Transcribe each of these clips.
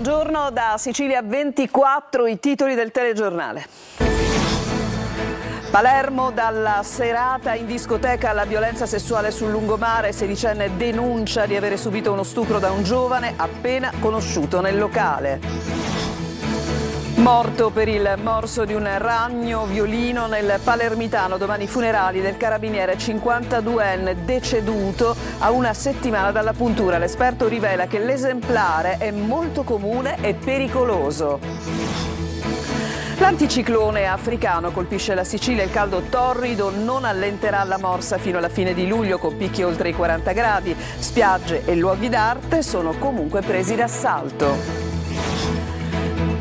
buongiorno da Sicilia 24, i titoli del telegiornale. Palermo, dalla serata in discoteca alla violenza sessuale sul lungomare, sedicenne denuncia di avere subito uno stupro da un giovane appena conosciuto nel locale. Morto per il morso di un ragno violino nel Palermitano, domani funerali del carabiniere 52enne deceduto a una settimana dalla puntura. L'esperto rivela che l'esemplare è molto comune e pericoloso. L'anticiclone africano colpisce la Sicilia, il caldo torrido non allenterà la morsa fino alla fine di luglio con picchi oltre i 40 gradi. Spiagge e luoghi d'arte sono comunque presi d'assalto.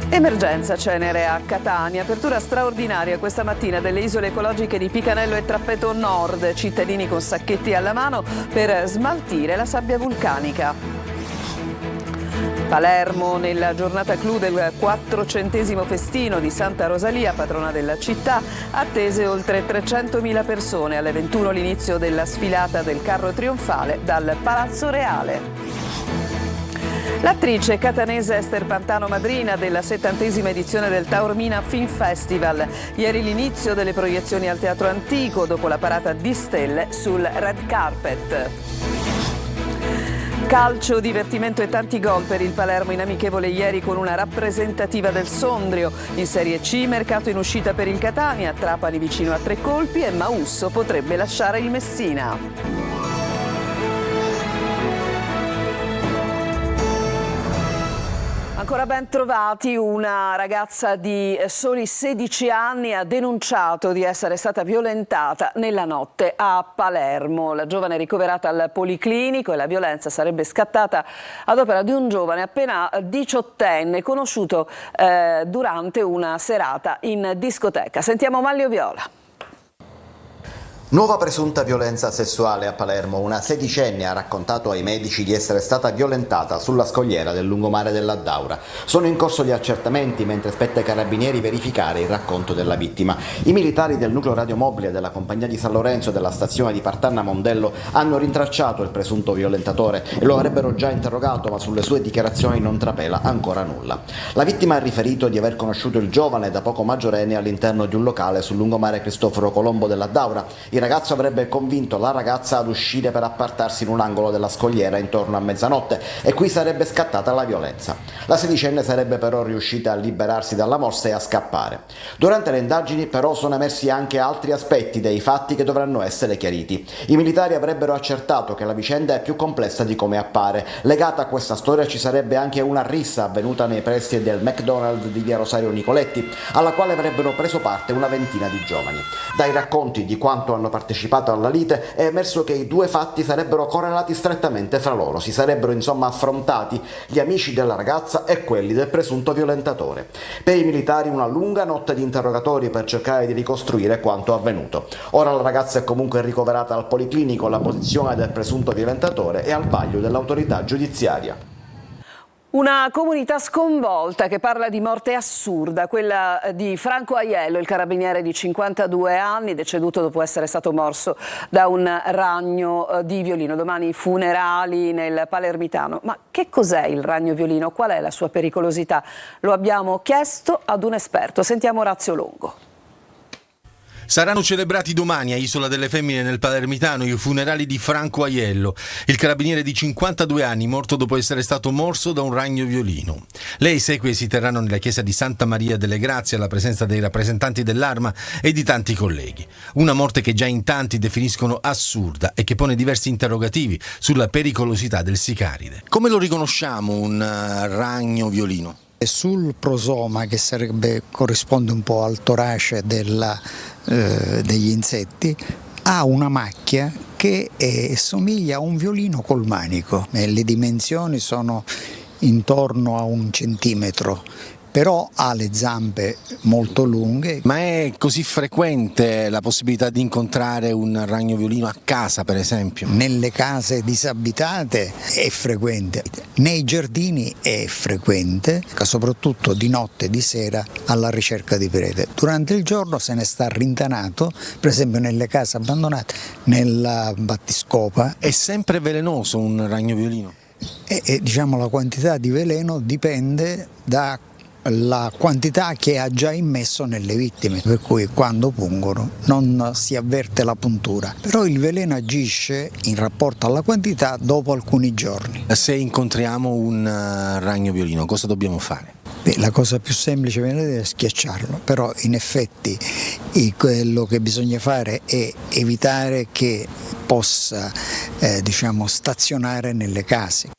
Emergenza cenere a Catania, apertura straordinaria questa mattina delle isole ecologiche di Picanello e Trappeto Nord, cittadini con sacchetti alla mano per smaltire la sabbia vulcanica. Palermo, nella giornata clou del 400° festino di Santa Rosalia, patrona della città, attese oltre 300.000 persone. Alle 21 l'inizio della sfilata del carro trionfale dal Palazzo Reale. L'attrice catanese Ester Pantano, madrina della 70ª edizione del Taormina Film Festival. Ieri l'inizio delle proiezioni al Teatro Antico dopo la parata di stelle sul red carpet. Calcio, divertimento e tanti gol per il Palermo in amichevole ieri con una rappresentativa del Sondrio. In Serie C, mercato in uscita per il Catania, Trapani vicino a 3 colpi e Mausso potrebbe lasciare il Messina. Ancora ben trovati, una ragazza di soli 16 anni ha denunciato di essere stata violentata nella notte a Palermo. La giovane è ricoverata al Policlinico e la violenza sarebbe scattata ad opera di un giovane appena 18enne conosciuto durante una serata in discoteca. Sentiamo Manlio Viola. Nuova presunta violenza sessuale a Palermo. Una sedicenne ha raccontato ai medici di essere stata violentata sulla scogliera del lungomare dell'Addaura. Sono in corso gli accertamenti mentre spetta ai carabinieri verificare il racconto della vittima. I militari del nucleo radiomobile della compagnia di San Lorenzo e della stazione di Partanna Mondello hanno rintracciato il presunto violentatore e lo avrebbero già interrogato, ma sulle sue dichiarazioni non trapela ancora nulla. La vittima ha riferito di aver conosciuto il giovane da poco maggiorenne all'interno di un locale sul lungomare Cristoforo Colombo dell'Addaura. Il ragazzo avrebbe convinto la ragazza ad uscire per appartarsi in un angolo della scogliera intorno a mezzanotte e qui sarebbe scattata la violenza. La sedicenne sarebbe però riuscita a liberarsi dalla morsa e a scappare. Durante le indagini però sono emersi anche altri aspetti dei fatti che dovranno essere chiariti. I militari avrebbero accertato che la vicenda è più complessa di come appare. Legata a questa storia ci sarebbe anche una rissa avvenuta nei pressi del McDonald's di via Rosario Nicoletti, alla quale avrebbero preso parte una ventina di giovani. Dai racconti di quanto hanno partecipato alla lite è emerso che i due fatti sarebbero correlati strettamente fra loro, si sarebbero insomma affrontati gli amici della ragazza e quelli del presunto violentatore. Per i militari una lunga notte di interrogatori per cercare di ricostruire quanto avvenuto. Ora la ragazza è comunque ricoverata al Policlinico, la posizione del presunto violentatore è al vaglio dell'autorità giudiziaria. Una comunità sconvolta che parla di morte assurda, quella di Franco Aiello, il carabiniere di 52 anni, deceduto dopo essere stato morso da un ragno di violino. Domani funerali nel Palermitano. Ma che cos'è il ragno violino? Qual è la sua pericolosità? Lo abbiamo chiesto ad un esperto. Sentiamo Orazio Longo. Saranno celebrati domani a Isola delle Femmine nel Palermitano i funerali di Franco Aiello, il carabiniere di 52 anni morto dopo essere stato morso da un ragno violino. Le esequie si terranno nella chiesa di Santa Maria delle Grazie alla presenza dei rappresentanti dell'Arma e di tanti colleghi. Una morte che già in tanti definiscono assurda e che pone diversi interrogativi sulla pericolosità del sicaride. Come lo riconosciamo un ragno violino? Sul prosoma, che corrisponde un po' al torace degli insetti, ha una macchia che somiglia a un violino col manico. Le dimensioni sono intorno a 1 centimetro, però ha le zampe molto lunghe. Ma è così frequente la possibilità di incontrare un ragno violino a casa, per esempio? Nelle case disabitate è frequente, nei giardini è frequente, soprattutto di notte e di sera alla ricerca di prede. Durante il giorno se ne sta rintanato, per esempio nelle case abbandonate, nella battiscopa. È sempre velenoso un ragno violino? e diciamo, la quantità di veleno dipende dalla quantità che ha già immesso nelle vittime, per cui quando pungono non si avverte la puntura, però il veleno agisce in rapporto alla quantità dopo alcuni giorni. Se incontriamo un ragno violino, cosa dobbiamo fare? La cosa più semplice è schiacciarlo, però in effetti quello che bisogna fare è evitare che possa stazionare nelle case.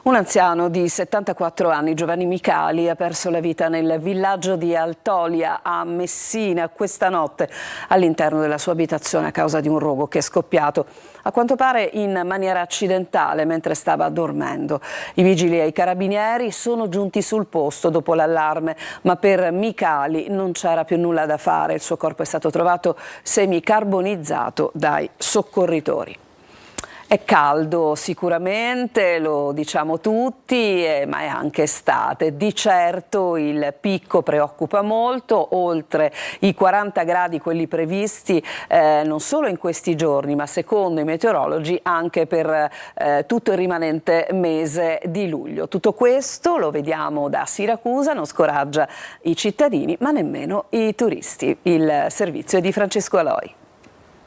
Un anziano di 74 anni, Giovanni Micali, ha perso la vita nel villaggio di Altolia a Messina questa notte all'interno della sua abitazione a causa di un rogo che è scoppiato, a quanto pare in maniera accidentale mentre stava dormendo. I vigili e i carabinieri sono giunti sul posto dopo l'allarme, ma per Micali non c'era più nulla da fare. Il suo corpo è stato trovato semicarbonizzato dai soccorritori. È caldo sicuramente, lo diciamo tutti, ma è anche estate. Di certo il picco preoccupa molto, oltre i 40 gradi quelli previsti non solo in questi giorni, ma secondo i meteorologi anche per tutto il rimanente mese di luglio. Tutto questo lo vediamo da Siracusa, non scoraggia i cittadini ma nemmeno i turisti. Il servizio è di Francesco Aloi.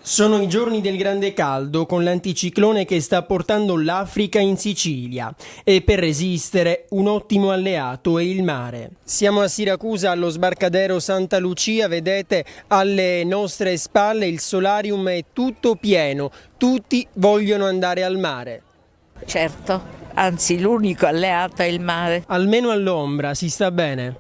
Sono i giorni del grande caldo con l'anticiclone che sta portando l'Africa in Sicilia e per resistere un ottimo alleato è il mare. Siamo a Siracusa allo sbarcadero Santa Lucia, vedete alle nostre spalle il solarium è tutto pieno, tutti vogliono andare al mare. Certo, anzi l'unico alleato è il mare. Almeno all'ombra si sta bene.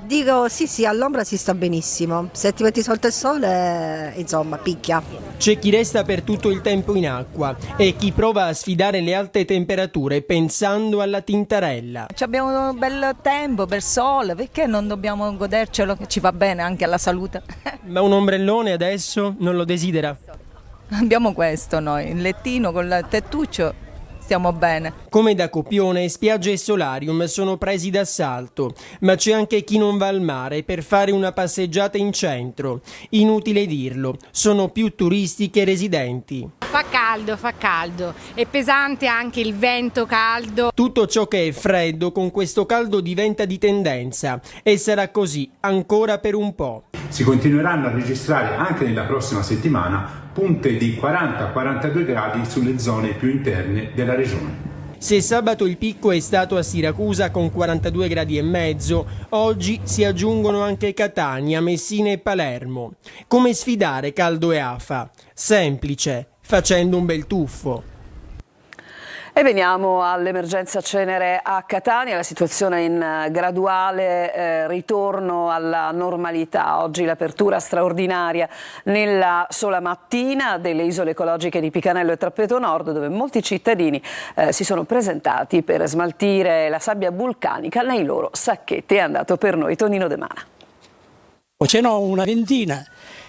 Dico sì, all'ombra si sta benissimo, se ti metti sotto il sole, insomma, picchia. C'è chi resta per tutto il tempo in acqua e chi prova a sfidare le alte temperature pensando alla tintarella. Abbiamo un bel tempo, bel sole, perché non dobbiamo godercelo, che ci va bene anche alla salute. Ma un ombrellone adesso non lo desidera? Abbiamo questo noi, il lettino con il tettuccio. Stiamo bene. Come da Copione, spiagge e solarium sono presi d'assalto, ma c'è anche chi non va al mare per fare una passeggiata in centro. Inutile dirlo, sono più turisti che residenti. Fa caldo, è pesante anche il vento caldo. Tutto ciò che è freddo con questo caldo diventa di tendenza e sarà così ancora per un po'. Si continueranno a registrare anche nella prossima settimana punte di 40-42 gradi sulle zone più interne della regione. Se sabato il picco è stato a Siracusa con 42 gradi e mezzo, oggi si aggiungono anche Catania, Messina e Palermo. Come sfidare caldo e afa? Semplice, facendo un bel tuffo. E veniamo all'emergenza cenere a Catania, la situazione in graduale ritorno alla normalità. Oggi l'apertura straordinaria nella sola mattina delle isole ecologiche di Picanello e Trappeto Nord, dove molti cittadini si sono presentati per smaltire la sabbia vulcanica nei loro sacchetti. È andato per noi Tonino De Mana. Ce n'ho una ventina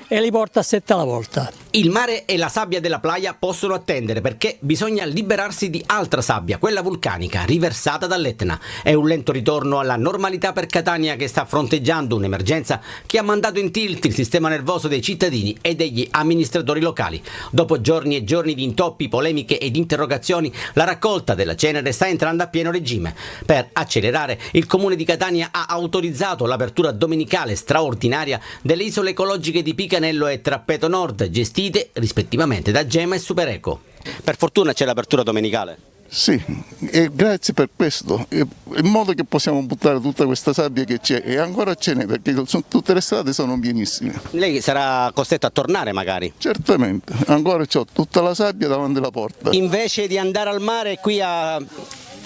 e li porta a 7 alla volta. Il mare e la sabbia della playa possono attendere perché bisogna liberarsi di altra sabbia, quella vulcanica, riversata dall'Etna. È un lento ritorno alla normalità per Catania che sta fronteggiando un'emergenza che ha mandato in tilt il sistema nervoso dei cittadini e degli amministratori locali. Dopo giorni e giorni di intoppi, polemiche ed interrogazioni, la raccolta della cenere sta entrando a pieno regime. Per accelerare, il comune di Catania ha autorizzato l'apertura domenicale straordinaria delle isole ecologiche di Picanello e Trappeto Nord, gestite rispettivamente da Gema e Supereco. Per fortuna c'è l'apertura domenicale. Sì, e grazie per questo, in modo che possiamo buttare tutta questa sabbia che c'è, e ancora ce n'è perché tutte le strade sono pienissime. Lei sarà costretto a tornare magari? Certamente, ancora c'ho tutta la sabbia davanti alla porta. Invece di andare al mare qui a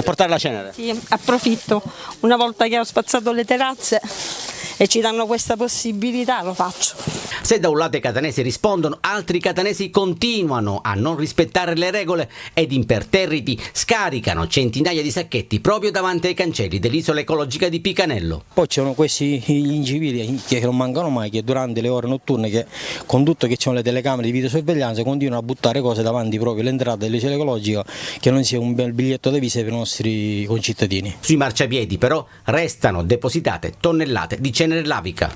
portare la cenere? Sì, approfitto, una volta che ho spazzato le terrazze e ci danno questa possibilità, lo faccio. Se da un lato i catanesi rispondono, altri catanesi continuano a non rispettare le regole ed imperterriti scaricano centinaia di sacchetti proprio davanti ai cancelli dell'isola ecologica di Picanello. Poi c'erano questi incivili che non mancano mai, che durante le ore notturne, che con tutto che ci sono le telecamere di videosorveglianza, continuano a buttare cose davanti proprio all'entrata dell'isola ecologica, che non sia un bel biglietto da visita per i nostri concittadini. Sui marciapiedi però restano depositate tonnellate di cenere lavica.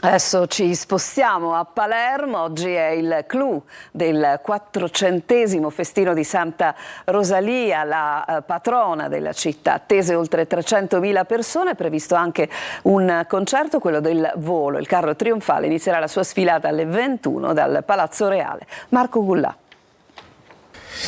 Adesso ci spostiamo a Palermo, oggi è il clou del 400° festino di Santa Rosalia, la patrona della città, attese oltre 300.000 persone, è previsto anche un concerto, quello del Volo, il carro trionfale inizierà la sua sfilata alle 21 dal Palazzo Reale. Marco Gullà.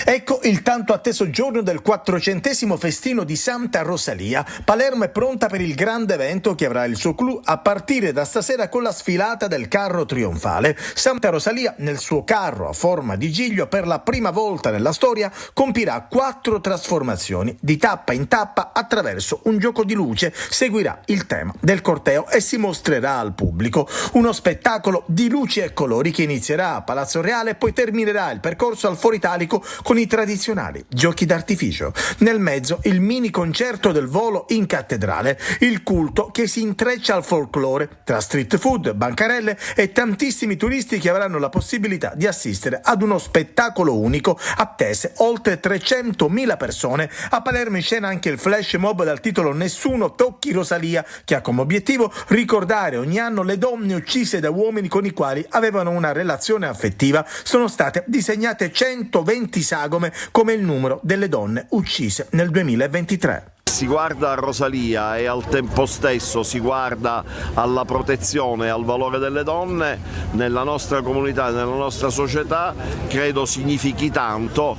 Ecco il tanto atteso giorno del 400° festino di Santa Rosalia. Palermo è pronta per il grande evento che avrà il suo clou a partire da stasera con la sfilata del carro trionfale. Santa Rosalia, nel suo carro a forma di giglio, per la prima volta nella storia compirà 4 trasformazioni. Di tappa in tappa, attraverso un gioco di luce, seguirà il tema del corteo e si mostrerà al pubblico. Uno spettacolo di luci e colori che inizierà a Palazzo Reale e poi terminerà il percorso al Foro Italico con i tradizionali giochi d'artificio. Nel mezzo il mini concerto del Volo in cattedrale, il culto che si intreccia al folklore tra street food, bancarelle e tantissimi turisti che avranno la possibilità di assistere ad uno spettacolo unico, attese oltre 300.000 persone. A Palermo in scena anche il flash mob dal titolo Nessuno tocchi Rosalia, che ha come obiettivo ricordare ogni anno le donne uccise da uomini con i quali avevano una relazione affettiva. Sono state disegnate 120 sagome come il numero delle donne uccise nel 2023. Si guarda a Rosalia e al tempo stesso si guarda alla protezione e al valore delle donne nella nostra comunità, nella nostra società, credo significhi tanto.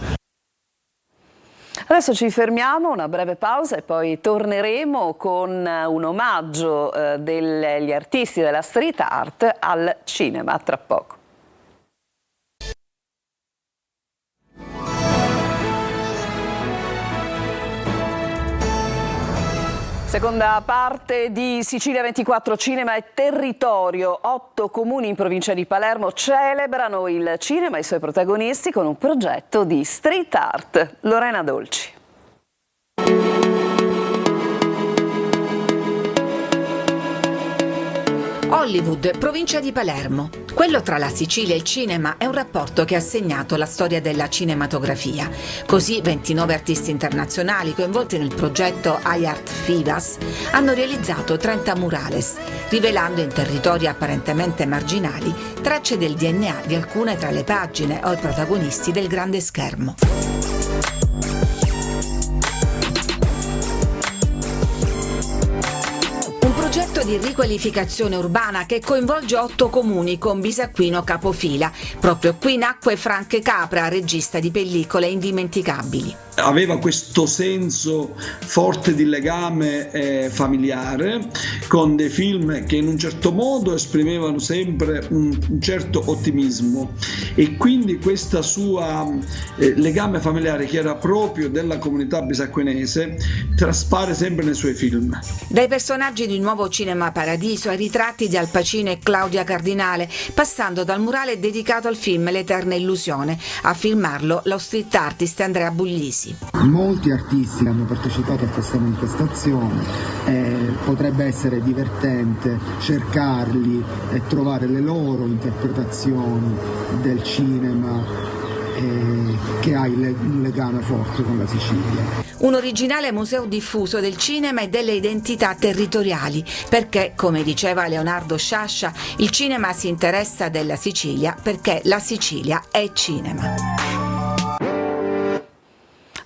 Adesso ci fermiamo, una breve pausa e poi torneremo con un omaggio degli artisti della street art al cinema, tra poco. Seconda parte di Sicilia 24, cinema e territorio. 8 comuni in provincia di Palermo celebrano il cinema e i suoi protagonisti con un progetto di street art. Lorena Dolci. Hollywood, provincia di Palermo. Quello tra la Sicilia e il cinema è un rapporto che ha segnato la storia della cinematografia. Così 29 artisti internazionali coinvolti nel progetto iArt Fivas hanno realizzato 30 murales, rivelando in territori apparentemente marginali tracce del DNA di alcune tra le pagine o i protagonisti del grande schermo. Progetto di riqualificazione urbana che coinvolge 8 comuni con Bisacquino capofila. Proprio qui nacque Frank Capra, regista di pellicole indimenticabili. Aveva questo senso forte di legame familiare, con dei film che in un certo modo esprimevano sempre un certo ottimismo, e quindi questa sua legame familiare, che era proprio della comunità bisacquinese, traspare sempre nei suoi film. Dai personaggi di Nuovo Cinema Paradiso ai ritratti di Al Pacino e Claudia Cardinale, passando dal murale dedicato al film L'Eterna Illusione. A filmarlo lo street artist Andrea Buglisi. Molti artisti hanno partecipato a questa manifestazione, potrebbe essere divertente cercarli e trovare le loro interpretazioni del cinema che ha un legame forte con la Sicilia. Un originale museo diffuso del cinema e delle identità territoriali, perché, come diceva Leonardo Sciascia, il cinema si interessa della Sicilia perché la Sicilia è cinema.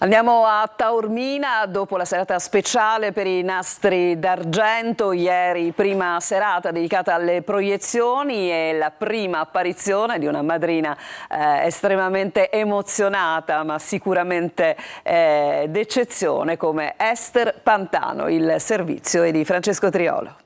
Andiamo a Taormina dopo la serata speciale per i nastri d'argento. Ieri prima serata dedicata alle proiezioni e la prima apparizione di una madrina estremamente emozionata, ma sicuramente d'eccezione, come Esther Pantano. Il servizio è di Francesco Triolo.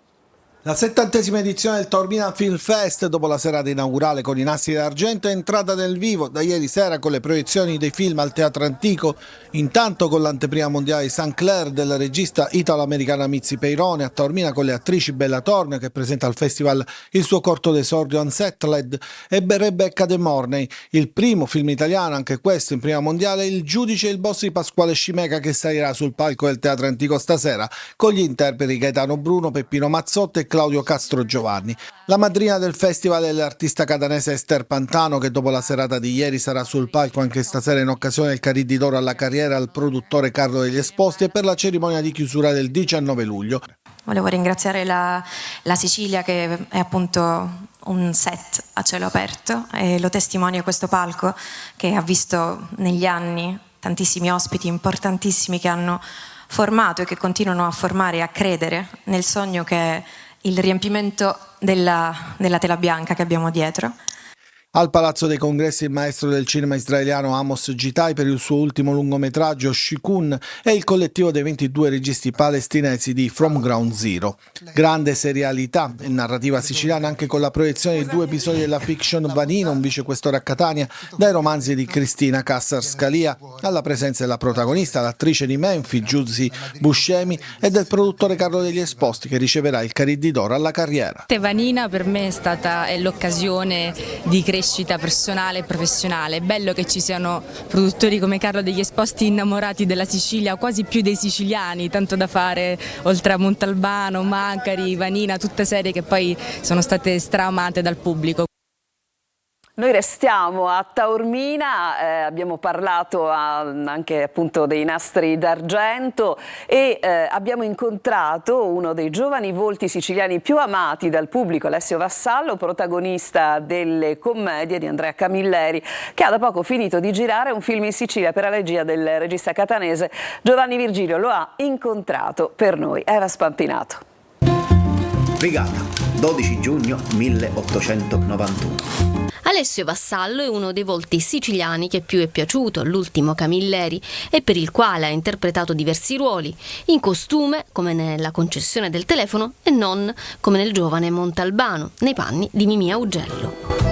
La 70ª edizione del Taormina Film Fest, dopo la serata inaugurale con i nastri d'argento, è entrata nel vivo da ieri sera con le proiezioni dei film al Teatro Antico, intanto con l'anteprima mondiale di St. Clair del regista italo-americano Mizzi Peirone, a Taormina con le attrici Bella Thorne, che presenta al festival il suo corto d'esordio Unsettled, e Rebecca De Mornay, il primo film italiano, anche questo in prima mondiale, Il giudice e il boss di Pasquale Scimeca, che salirà sul palco del Teatro Antico stasera con gli interpreti Gaetano Bruno, Peppino Mazzotti e Claudio Castrogiovanni. La madrina del festival è l'artista catanese Ester Pantano, che dopo la serata di ieri sarà sul palco anche stasera in occasione del Cariddi d'Oro alla carriera al produttore Carlo degli Esposti e per la cerimonia di chiusura del 19 luglio. Volevo ringraziare la Sicilia, che è appunto un set a cielo aperto, e lo testimonia questo palco che ha visto negli anni tantissimi ospiti importantissimi che hanno formato e che continuano a formare e a credere nel sogno che è il riempimento della tela bianca che abbiamo dietro. Al Palazzo dei Congressi il maestro del cinema israeliano Amos Gitai per il suo ultimo lungometraggio Shikun e il collettivo dei 22 registi palestinesi di From Ground Zero. Grande serialità e narrativa siciliana anche con la proiezione di 2 episodi della fiction Vanina, un vicequestore a Catania, dai romanzi di Cristina Cassar Scalia, alla presenza della protagonista, l'attrice di Menfi, Giusy Buscemi, e del produttore Carlo degli Esposti, che riceverà il Cariddi d'Oro alla carriera. Vanina per me è l'occasione di crescita personale e professionale. È bello che ci siano produttori come Carlo degli Esposti innamorati della Sicilia, quasi più dei siciliani, tanto da fare oltre a Montalbano, Macari, Vanina, tutte serie che poi sono state straamate dal pubblico. Noi restiamo a Taormina, abbiamo parlato anche appunto dei nastri d'argento e abbiamo incontrato uno dei giovani volti siciliani più amati dal pubblico, Alessio Vassallo, protagonista delle commedie di Andrea Camilleri, che ha da poco finito di girare un film in Sicilia per la regia del regista catanese Giovanni Virgilio. Lo ha incontrato per noi Eva Spampinato. Brigata, 12 giugno 1891. Alessio Vassallo è uno dei volti siciliani che più è piaciuto all'ultimo Camilleri e per il quale ha interpretato diversi ruoli, in costume come nella Concessione del telefono e non come nel giovane Montalbano, nei panni di Mimì Augello.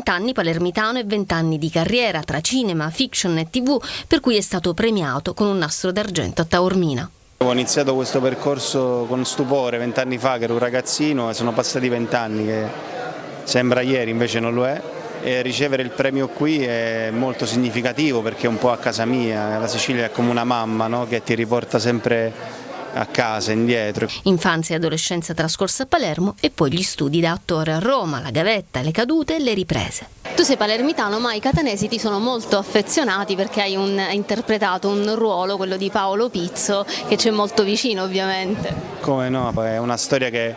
Anni palermitano e 20 anni di carriera tra cinema, fiction e TV, per cui è stato premiato con un nastro d'argento a Taormina. Ho iniziato questo percorso con stupore 20 anni fa, che ero un ragazzino, e sono passati 20 anni, che sembra ieri, invece non lo è. E ricevere il premio qui è molto significativo perché è un po' a casa mia. La Sicilia è come una mamma, no? Che ti riporta sempre a casa, indietro. Infanzia e adolescenza trascorsa a Palermo e poi gli studi da attore a Roma, la gavetta, le cadute e le riprese. Tu sei palermitano, ma i catanesi ti sono molto affezionati perché hai interpretato un ruolo, quello di Paolo Pizzo, che c'è molto vicino ovviamente. Come no, è una storia che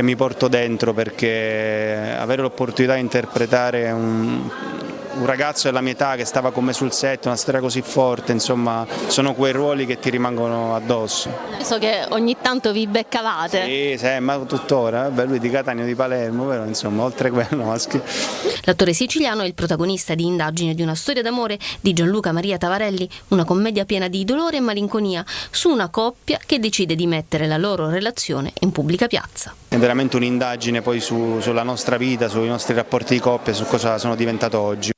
mi porto dentro, perché avere l'opportunità di interpretare un ragazzo della mia età che stava con me sul set, una storia così forte, insomma, sono quei ruoli che ti rimangono addosso. So che ogni tanto vi beccavate. Sì, ma tuttora, lui di Catania, di Palermo, però insomma, oltre quello maschio. L'attore siciliano è il protagonista di Indagine di una storia d'amore di Gianluca Maria Tavarelli, una commedia piena di dolore e malinconia su una coppia che decide di mettere la loro relazione in pubblica piazza. È veramente un'indagine poi sulla nostra vita, sui nostri rapporti di coppia, su cosa sono diventato oggi.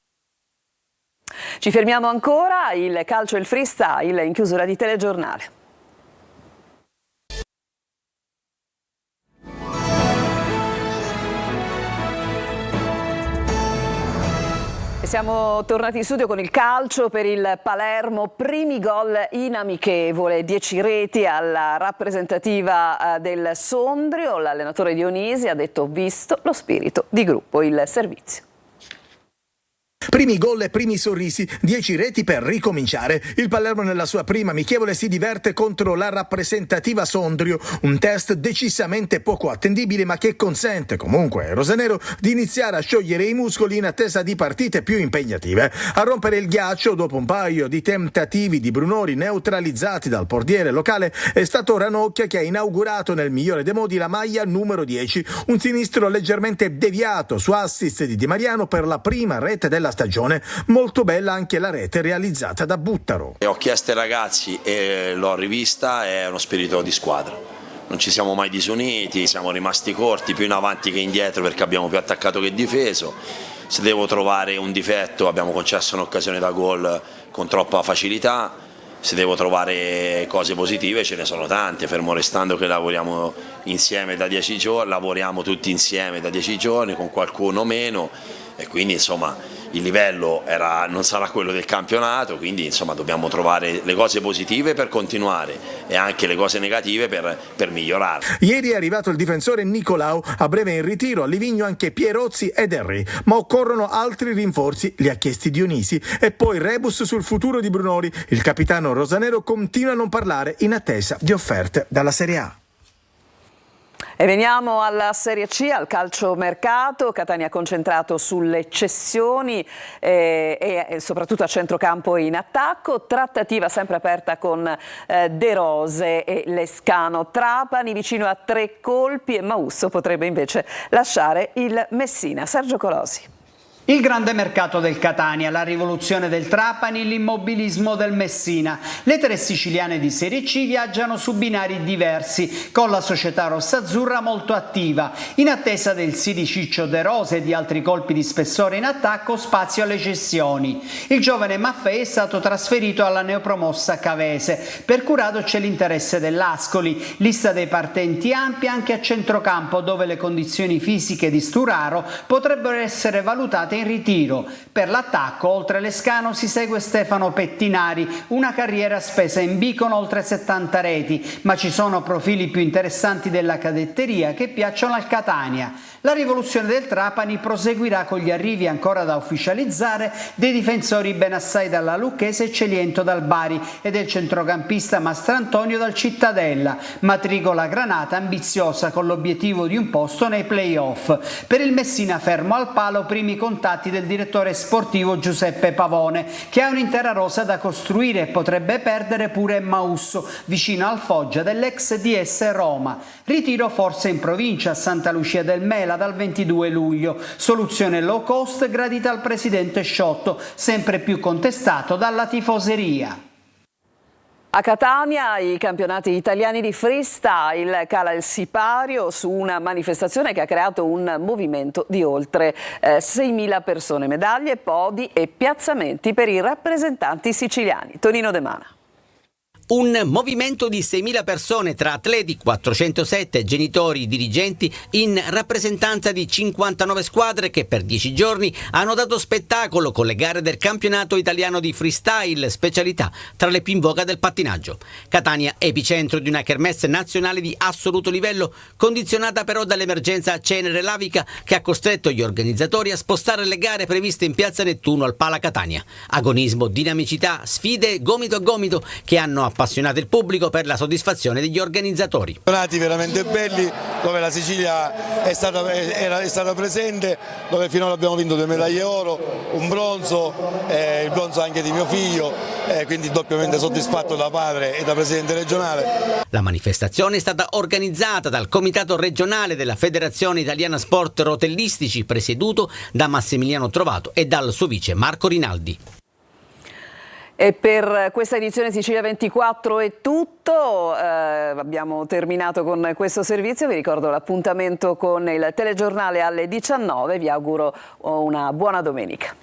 Ci fermiamo ancora, il calcio e il freestyle in chiusura di telegiornale. E siamo tornati in studio con il calcio per il Palermo, primi gol in amichevole, 10 reti alla rappresentativa del Sondrio. L'allenatore Dionisi ha detto: visto lo spirito di gruppo, il servizio. Primi gol e primi sorrisi, 10 reti per ricominciare. Il Palermo nella sua prima amichevole si diverte contro la rappresentativa Sondrio, un test decisamente poco attendibile ma che consente comunque ai rosanero di iniziare a sciogliere i muscoli in attesa di partite più impegnative. A rompere il ghiaccio dopo un paio di tentativi di Brunori neutralizzati dal portiere locale è stato Ranocchia, che ha inaugurato nel migliore dei modi la maglia numero 10, un sinistro leggermente deviato su assist di Di Mariano per la prima rete della stagione. Molto bella anche la rete realizzata da Buttaro. Ho chiesto ai ragazzi e l'ho rivista, è uno spirito di squadra. Non ci siamo mai disuniti, siamo rimasti corti più in avanti che indietro perché abbiamo più attaccato che difeso. Se devo trovare un difetto, abbiamo concesso un'occasione da gol con troppa facilità. Se devo trovare cose positive, ce ne sono tante, fermo restando che lavoriamo insieme da 10 giorni, lavoriamo tutti insieme da 10 giorni, con qualcuno meno, e quindi insomma il livello non sarà quello del campionato, quindi insomma dobbiamo trovare le cose positive per continuare e anche le cose negative per migliorare. Ieri è arrivato il difensore Nicolau, a breve in ritiro, a Livigno anche Pierozzi ed Henry, ma occorrono altri rinforzi, li ha chiesti Dionisi, e poi rebus sul futuro di Brunori. Il capitano rosanero continua a non parlare in attesa di offerte dalla Serie A. E veniamo alla Serie C, al calciomercato. Catania concentrato sulle cessioni e soprattutto a centrocampo e in attacco. Trattativa sempre aperta con De Rose e Lescano. Trapani vicino a 3 colpi e Mausso potrebbe invece lasciare il Messina. Sergio Colosi. Il grande mercato del Catania, la rivoluzione del Trapani, l'immobilismo del Messina. Le 3 siciliane di Serie C viaggiano su binari diversi, con la società rossazzurra molto attiva. In attesa del sì di Ciccio De Rose e di altri colpi di spessore in attacco, spazio alle cessioni. Il giovane Maffei è stato trasferito alla neopromossa Cavese. Per Curado c'è l'interesse dell'Ascoli. Lista dei partenti ampia anche a centrocampo, dove le condizioni fisiche di Sturaro potrebbero essere valutate in ritiro. Per l'attacco, oltre Lescano, si segue Stefano Pettinari, una carriera spesa in B con oltre 70 reti, ma ci sono profili più interessanti della cadetteria che piacciono al Catania. La rivoluzione del Trapani proseguirà con gli arrivi ancora da ufficializzare dei difensori Benassai dalla Lucchese e Celiento dal Bari e del centrocampista Mastrantonio dal Cittadella, matricola granata ambiziosa con l'obiettivo di un posto nei play-off. Per il Messina fermo al palo primi contatti del direttore sportivo Giuseppe Pavone, che ha un'intera rosa da costruire e potrebbe perdere pure Mausso, vicino al Foggia dell'ex DS Roma. Ritiro forse in provincia a Santa Lucia del Mela dal 22 luglio, soluzione low cost gradita al presidente Sciotto, sempre più contestato dalla tifoseria. A Catania i campionati italiani di freestyle, cala il sipario su una manifestazione che ha creato un movimento di oltre 6.000 persone, medaglie, podi e piazzamenti per i rappresentanti siciliani. Tonino De Mana. Un movimento di 6.000 persone tra atleti, 407 genitori, dirigenti, in rappresentanza di 59 squadre che per 10 giorni hanno dato spettacolo con le gare del campionato italiano di freestyle, specialità tra le più in voga del pattinaggio. Catania, epicentro di una kermesse nazionale di assoluto livello, condizionata però dall'emergenza Cenere Lavica che ha costretto gli organizzatori a spostare le gare previste in Piazza Nettuno al Pala Catania. Agonismo, dinamicità, sfide gomito a gomito che hanno appassionato il pubblico per la soddisfazione degli organizzatori. Campionati veramente belli dove la Sicilia è stata presente, dove finora abbiamo vinto 2 medaglie oro, un bronzo, il bronzo anche di mio figlio, quindi doppiamente soddisfatto da padre e da presidente regionale. La manifestazione è stata organizzata dal Comitato regionale della Federazione Italiana Sport Rotellistici, presieduto da Massimiliano Trovato e dal suo vice Marco Rinaldi. E per questa edizione Sicilia 24 è tutto, abbiamo terminato con questo servizio, vi ricordo l'appuntamento con il telegiornale alle 19, vi auguro una buona domenica.